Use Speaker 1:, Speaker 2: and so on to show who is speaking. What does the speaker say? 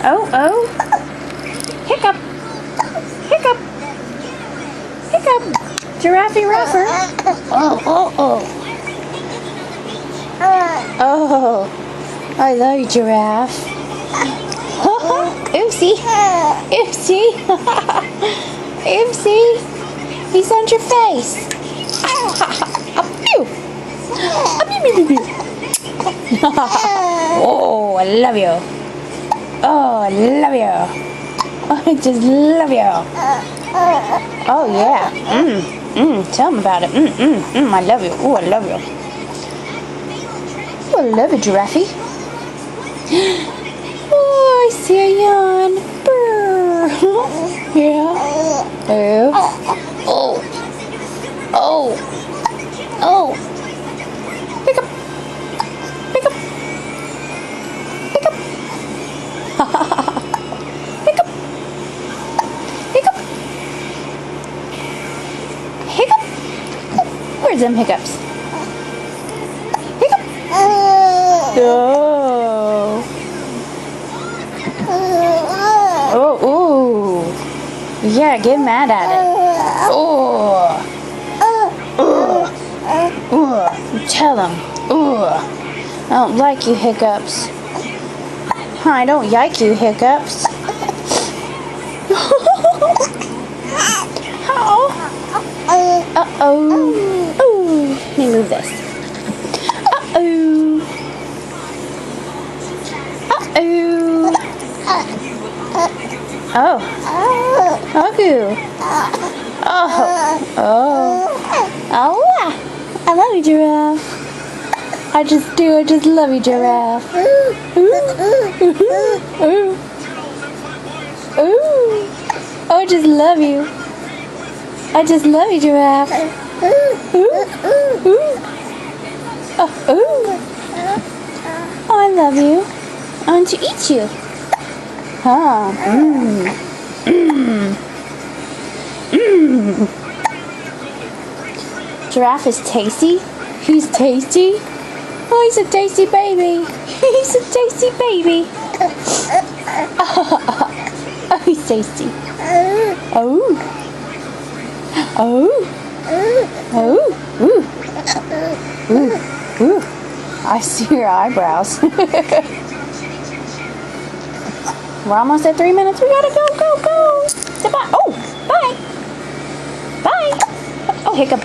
Speaker 1: Oh, oh. Hiccup. Hiccup. Hiccup. Giraffe rapper. Oh, oh, oh. Oh. I love you, Giraffe. Oopsie. Oopsie. Oopsie. He's on your face. Oh, I love you. Oh, I love you. I just love you. Oh, yeah. Tell him about it. I love you. Oh, I love you. Oh, I love you, Giraffe. Oh, I see a yawn. Brr. Yeah. Oh. Oh. Oh. Oh. Hiccup. Hiccup. Hiccup. Hiccup. Hiccup. Hiccup. Where's them hiccups? Hiccup. Oh. Oh, ooh. Yeah, get mad at it. Oh. Tell him. I don't like you, Hiccups. I don't like you, Hiccups. Oh. Uh-oh. Ooh. Let me move this. Uh-oh. Uh-oh. Oh. Oh. Oh. Oh. Oh. I love you, Giraffe. I just love you, Giraffe. Ooh. Oh, I just love you. I just love you, Giraffe. Oh, I love you. I want to eat you. Huh. Giraffe is tasty. He's tasty. Oh, he's a tasty baby. He's a tasty baby. Oh, he's tasty. Oh. Oh. Oh. Ooh. Ooh. I see your eyebrows. We're almost at 3 minutes. We gotta go. Goodbye. Oh, bye. Bye. Oh, Hiccup.